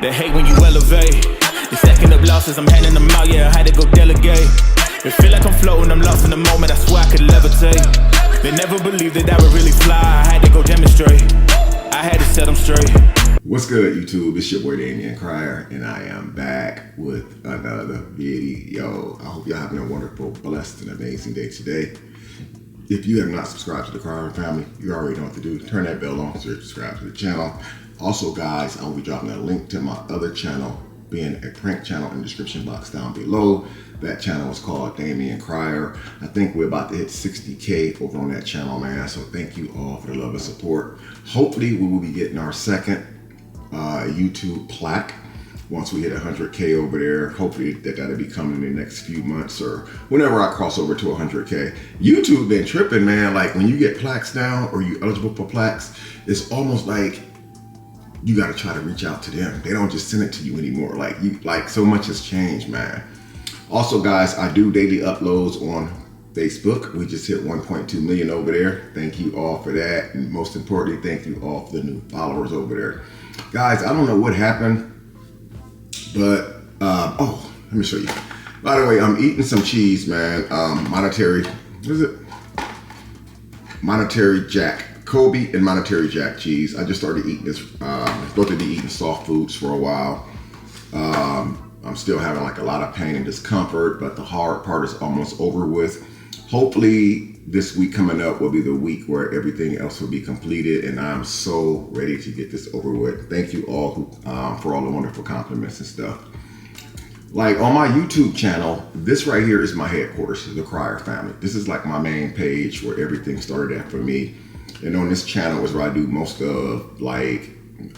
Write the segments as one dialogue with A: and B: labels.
A: They hate when you elevate. They stacking up losses, I'm handing them out, yeah, I had to go delegate. It feel like I'm floating, I'm lost in the moment, I swear I could levitate. They never believed that I would really fly, I had to go demonstrate. I had to set them straight.
B: What's good, YouTube? It's your boy TheCryer, and I am back with another video. I hope y'all having a wonderful, blessed, and amazing day today. If you have not subscribed to the Cryer family, you already know what to do. Turn that bell on so you subscribe to the channel. Also, guys, I will be dropping a link to my other channel, being a prank channel, in the description box down below. That channel is called TheCryerFamily. I think we're about to hit 60K over on that channel, man. So thank you all for the love and support. Hopefully, we will be getting our second YouTube plaque once we hit 100K over there. Hopefully that'll be coming in the next few months or whenever I cross over to 100K. YouTube been tripping, man. Like when you get plaques now or you eligible for plaques, it's almost like you got to try to reach out to them. They don't just send it to you anymore. Like so much has changed, man. Also, guys, I do daily uploads on Facebook. We just hit 1.2 million over there. Thank you all for that. And most importantly, thank you all for the new followers over there. Guys, I don't know what happened, but, oh, let me show you. By the way, I'm eating some cheese, man. Monetary, what is it? Monetary Jack. Kobe and Monetary Jack cheese. I just started eating this. I'm supposed to be eating soft foods for a while. I'm still having like a lot of pain and discomfort, but the hard part is almost over with. Hopefully this week coming up will be the week where everything else will be completed, and I'm so ready to get this over with. Thank you all for all the wonderful compliments and stuff. Like on my YouTube channel, this right here is my headquarters, the Cryer family. This is like my main page where everything started at for me. And on this channel is where I do most of,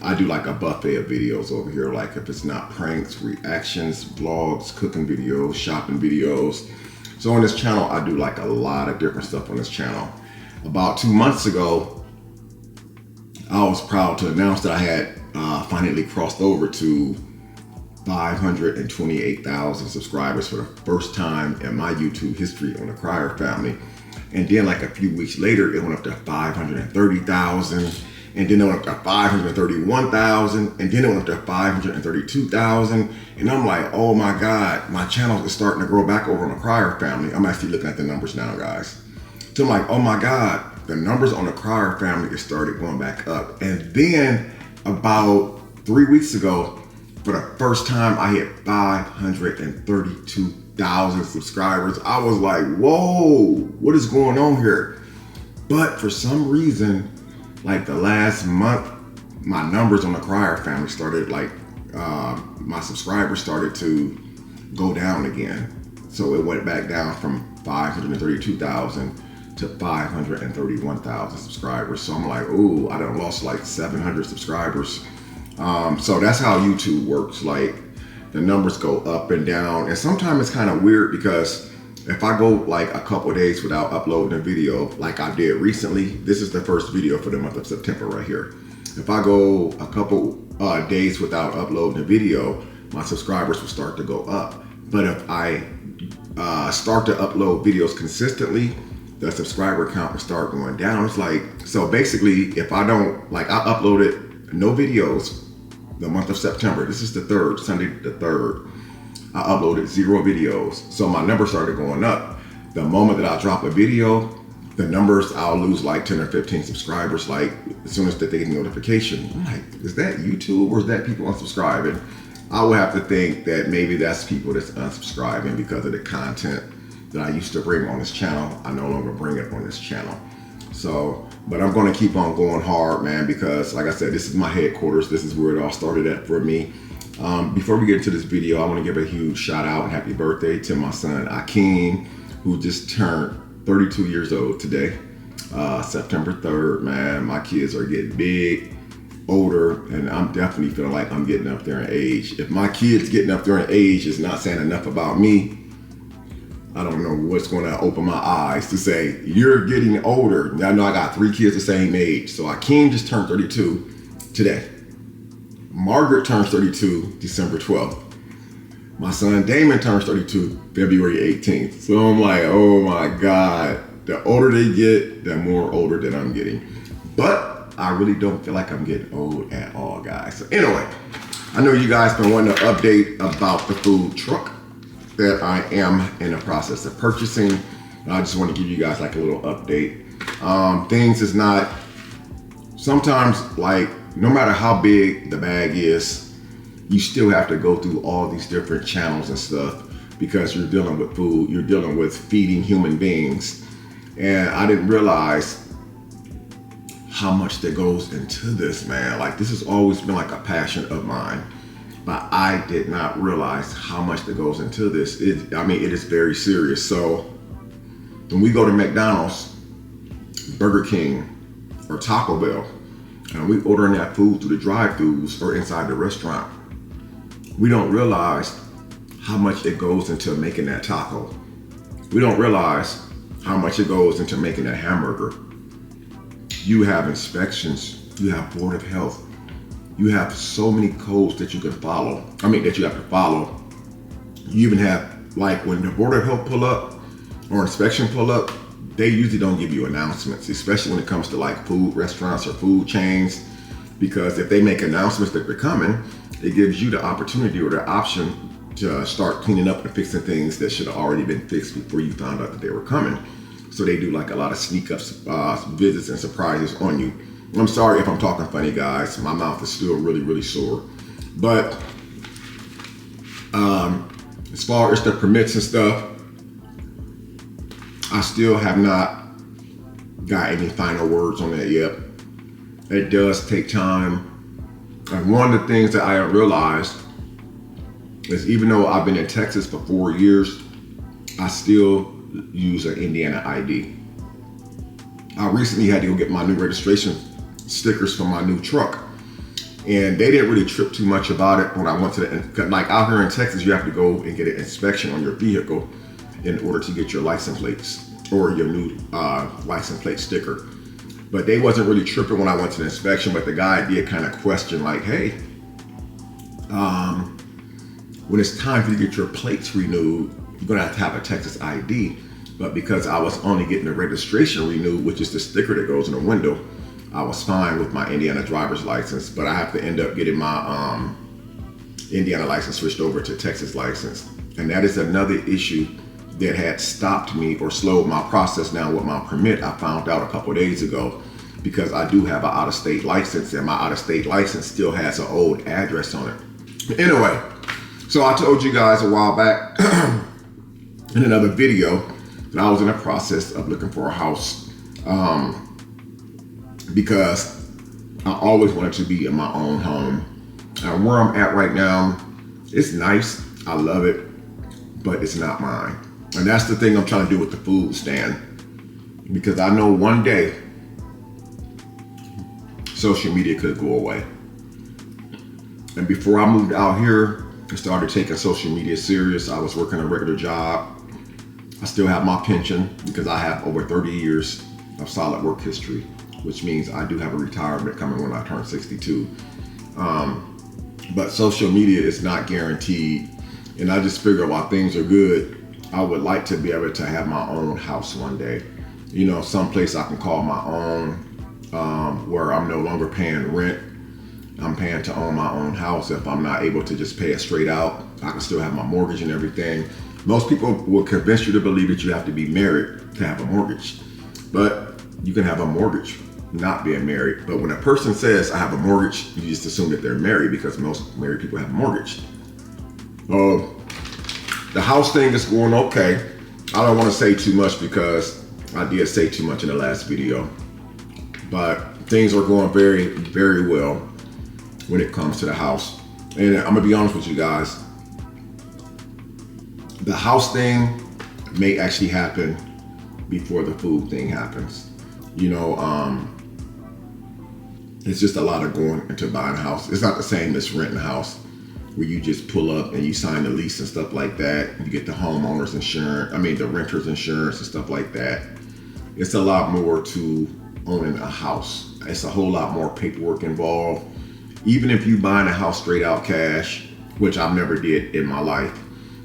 B: I do like a buffet of videos over here. Like if it's not pranks, reactions, vlogs, cooking videos, shopping videos. So on this channel, I do like a lot of different stuff on this channel. About 2 months ago, I was proud to announce that I had finally crossed over to 528,000 subscribers for the first time in my YouTube history on the Cryer family. And then like a few weeks later, it went up to 530,000. And then it went up to 531,000. And then it went up to 532,000. And I'm like, oh my God, my channel is starting to grow back over on the Cryer family. I'm actually looking at the numbers now, guys. So I'm like, oh my God, the numbers on the Cryer family has started going back up. And then about 3 weeks ago, for the first time, I hit 532,000 subscribers. I was like, whoa, what is going on here? But for some reason, like the last month, my numbers on the Cryer family started my subscribers started to go down again. So it went back down from 532,000 to 531,000 subscribers. So I'm like, ooh, I done lost like 700 subscribers. So that's how YouTube works. Like the numbers go up and down, and sometimes it's kind of weird because if I go like a couple of days without uploading a video, like I did recently, this is the first video for the month of September right here. If I go a couple days without uploading a video, my subscribers will start to go up. But if I start to upload videos consistently, the subscriber count will start going down. It's like, so basically if I don't, like I uploaded no videos the month of September. This is the 3rd, Sunday the 3rd. I uploaded 0 videos. So my numbers started going up. The moment that I drop a video, the numbers, I'll lose like 10 or 15 subscribers, like as soon as they get a notification. I'm like, is that YouTube or is that people unsubscribing? I would have to think that maybe that's people that's unsubscribing because of the content that I used to bring on this channel. I no longer bring it on this channel. So, but I'm going to keep on going hard, man, because like I said, this is my headquarters. This is where it all started at for me. Before we get into this video, I want to give a huge shout out and happy birthday to my son, Akeem, who just turned 32 years old today, September 3rd, man. My kids are getting big, older, and I'm definitely feeling like I'm getting up there in age. If my kids getting up there in age is not saying enough about me, I don't know what's going to open my eyes to say, you're getting older. I know I got 3 kids the same age. So Akeem just turned 32 today. Margaret turns 32 December 12th. My son Damon turns 32 February 18th. So I'm like, oh my God. The older they get, the more older that I'm getting. But I really don't feel like I'm getting old at all, guys. So anyway, I know you guys been wanting to update about the food truck that I am in the process of purchasing. I just want to give you guys like a little update. Things is not, sometimes like no matter how big the bag is, you still have to go through all these different channels and stuff because you're dealing with food, you're dealing with feeding human beings. And I didn't realize how much that goes into this, man. Like this has always been like a passion of mine, but I did not realize how much that goes into this. It is very serious. So when we go to McDonald's, Burger King, or Taco Bell, and we ordering that food through the drive-thrus or inside the restaurant, we don't realize how much it goes into making that taco. We don't realize how much it goes into making that hamburger. You have inspections, you have Board of Health, you have so many codes that you can follow. That you have to follow. You even have, like when the Board of Health pull up or inspection pull up, they usually don't give you announcements, especially when it comes to like food restaurants or food chains, because if they make announcements that they're coming, it gives you the opportunity or the option to start cleaning up and fixing things that should have already been fixed before you found out that they were coming. So they do like a lot of sneak up visits and surprises on you. I'm sorry if I'm talking funny, guys. My mouth is still really, really sore. But as far as the permits and stuff, I still have not got any final words on that yet. It does take time. And one of the things that I realized is even though I've been in Texas for 4 years, I still use an Indiana ID. I recently had to go get my new registration stickers for my new truck, and they didn't really trip too much about it when I went to like out here in Texas, you have to go and get an inspection on your vehicle in order to get your license plates or your new license plate sticker. But they wasn't really tripping when I went to the inspection, but the guy did kind of question like, hey, when it's time for you to get your plates renewed, you're gonna have a Texas ID. But because I was only getting the registration renewed, which is the sticker that goes in the window, I was fine with my Indiana driver's license, but I have to end up getting my Indiana license switched over to Texas license. And that is another issue that had stopped me or slowed my process down with my permit. I found out a couple of days ago because I do have an out-of-state license, and my out-of-state license still has an old address on it. Anyway, so I told you guys a while back in another video that I was in the process of looking for a house because I always wanted to be in my own home. And where I'm at right now, it's nice, I love it, but it's not mine. And that's the thing I'm trying to do with the food stand, because I know one day social media could go away. And before I moved out here and started taking social media serious, I was working a regular job. I still have my pension because I have over 30 years of solid work history, which means I do have a retirement coming when I turn 62. But social media is not guaranteed. And I just figure while things are good, I would like to be able to have my own house one day. You know, someplace I can call my own, where I'm no longer paying rent. I'm paying to own my own house. If I'm not able to just pay it straight out, I can still have my mortgage and everything. Most people will convince you to believe that you have to be married to have a mortgage, but you can have a mortgage not being married. But when a person says I have a mortgage, you just assume that they're married because most married people have a mortgage. The house thing is going okay. I don't want to say too much because I did say too much in the last video, but things are going very, very well when it comes to the house. And I'm gonna be honest with you guys, the house thing may actually happen before the food thing happens. You know, it's just a lot of going into buying a house. It's not the same as renting a house where you just pull up and you sign the lease and stuff like that. You get the homeowner's insurance, the renter's insurance and stuff like that. It's a lot more to owning a house. It's a whole lot more paperwork involved. Even if you buying a house straight out cash, which I've never did in my life,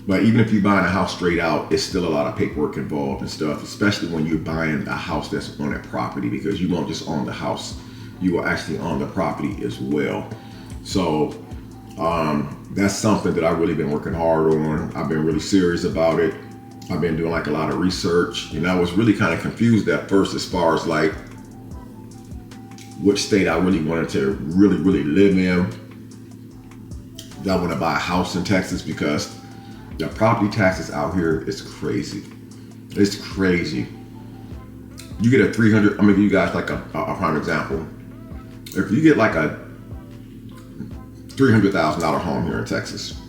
B: but even if you're buying a house straight out, it's still a lot of paperwork involved and stuff, especially when you're buying a house that's on a property, because you won't just own the house, you will actually own the property as well. So That's something that I've really been working hard on. I've been really serious about it. I've been doing like a lot of research, and I was really kind of confused at first as far as like which state I really wanted to really live in. I want to buy a house in Texas because the property taxes out here is crazy. It's crazy. You get a 300, I'm gonna give you guys like a prime example. If you get like a $300,000 home here in Texas,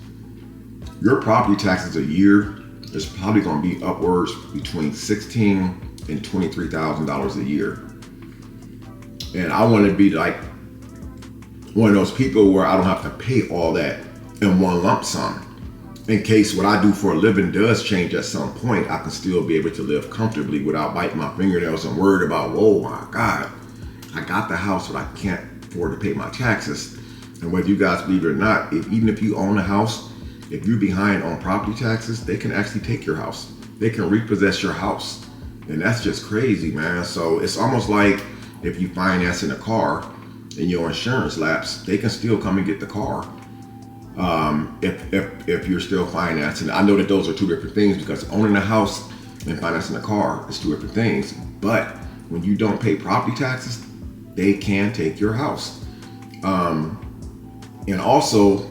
B: your property taxes a year is probably gonna be upwards between $16,000 and $23,000 a year. And I want to be like one of those people where I don't have to pay all that in one lump sum. In case what I do for a living does change at some point, I can still be able to live comfortably without biting my fingernails and worried about, whoa, my God, I got the house, but I can't afford to pay my taxes. And whether you guys believe it or not, even if you own a house, if you're behind on property taxes, they can actually take your house. They can repossess your house. And that's just crazy, man. So it's almost like if you finance in a car and your insurance lapse, they can still come and get the car. If you're still financing. I know that those are two different things, because owning a house and financing a car is two different things. But when you don't pay property taxes, they can take your house. And also,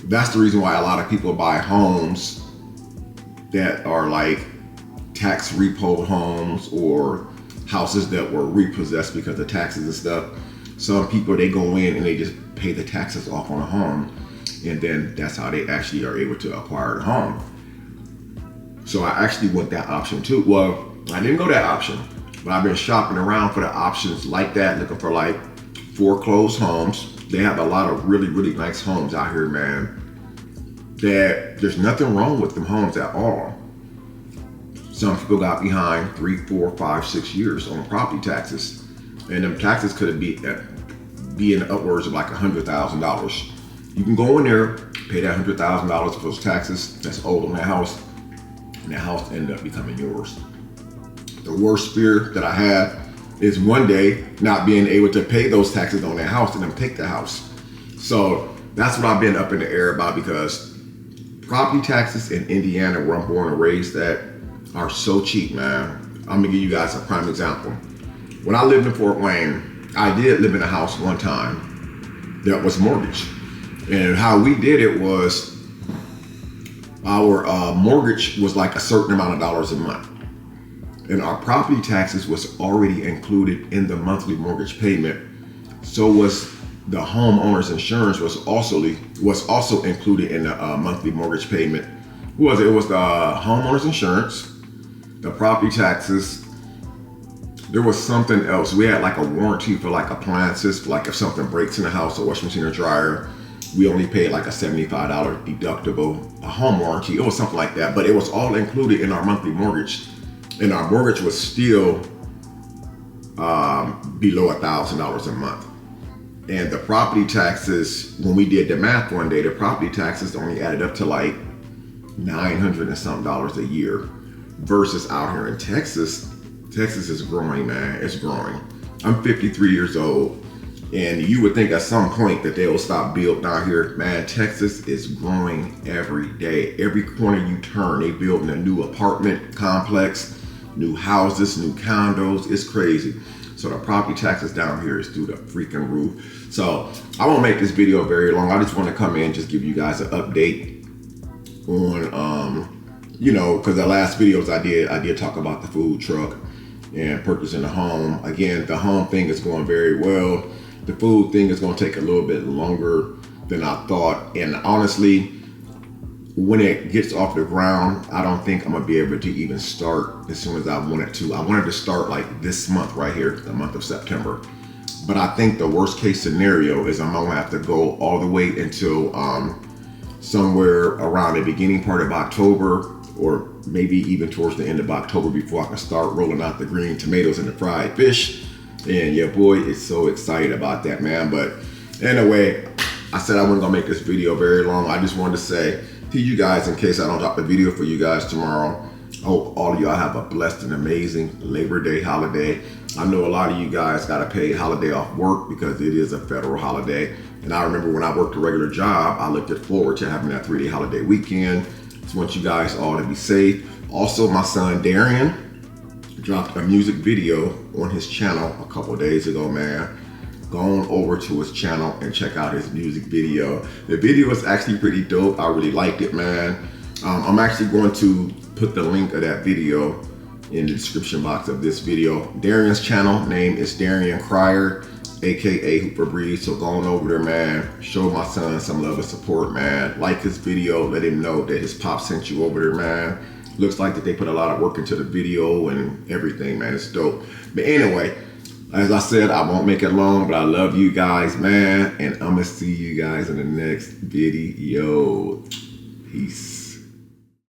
B: that's the reason why a lot of people buy homes that are like tax repo homes or houses that were repossessed because of taxes and stuff. Some people, they go in and they just pay the taxes off on a home, and then that's how they actually are able to acquire the home. So I actually went that option too. Well, I didn't go that option, but I've been shopping around for the options like that, looking for like foreclosed homes. They have a lot of really nice homes out here, man, that there's nothing wrong with them homes at all. Some people got behind 3, 4, 5, 6 years on property taxes, and them taxes could be in upwards of like $100,000. You can go in there, pay that $100,000 for those taxes that's owed on that house, and that house ended up becoming yours. The worst fear that I have is one day not being able to pay those taxes on that house and then take the house. So that's what I've been up in the air about, because property taxes in Indiana, where I'm born and raised at, are so cheap, man. I'm gonna give you guys a prime example. When I lived in Fort Wayne, I did live in a house one time that was mortgaged. And how we did it was our mortgage was like a certain amount of dollars a month. And our property taxes was already included in the monthly mortgage payment. So was the homeowner's insurance was also included in the monthly mortgage payment. It was the homeowner's insurance, the property taxes. There was something else. We had like a warranty for like appliances, like if something breaks in the house, a washing machine or dryer, we only paid like a $75 deductible, a home warranty. It was something like that, but it was all included in our monthly mortgage. And our mortgage was still below $1,000 a month. And the property taxes, when we did the math one day, the property taxes only added up to like $900 and something a year. Versus out here in Texas, Texas is growing, man. It's growing. I'm 53 years old, and you would think at some point that they will stop building out here. Man, Texas is growing every day. Every corner you turn, they building a new apartment complex, new houses, new condos. It's crazy. So the property taxes down here is through the freaking roof. So I won't make this video very long. I just want to come in and just give you guys an update on, because the last videos I did talk about the food truck and purchasing a home. Again, the home thing is going very well. The food thing is going to take a little bit longer than I thought. And honestly, when it gets off the ground, I don't think I'm gonna be able to even start as soon as I wanted to. I wanted to start like this month right here, the month of September. But I think the worst case scenario is I'm gonna have to go all the way until somewhere around the beginning part of October, or maybe even towards the end of October, before I can start rolling out the green tomatoes and the fried fish. And your boy is so excited about that, man. But anyway, I said I wasn't gonna make this video very long. I just wanted to say to you guys, in case I don't drop a video for you guys tomorrow, I hope all of y'all have a blessed and amazing Labor Day holiday. I know a lot of you guys got a paid holiday off work because it is a federal holiday. And I remember when I worked a regular job, I looked forward to having that 3-day holiday weekend. Just want you guys all to be safe. Also, my son Darian dropped a music video on his channel a couple days ago, man. Go on over to his channel and check out his music video. The video is actually pretty dope. I really liked it, man. I'm actually going to put the link of that video in the description box of this video. Darian's channel name is Darian Cryer, aka Hooper Breeze. So go on over there, man. Show my son some love and support, man. Like his video, let him know that his pop sent you over there, man. Looks like that they put a lot of work into the video and everything, man. It's dope. But anyway, as I said, I won't make it long, but I love you guys, man. And I'm gonna see you guys in the next video. Peace.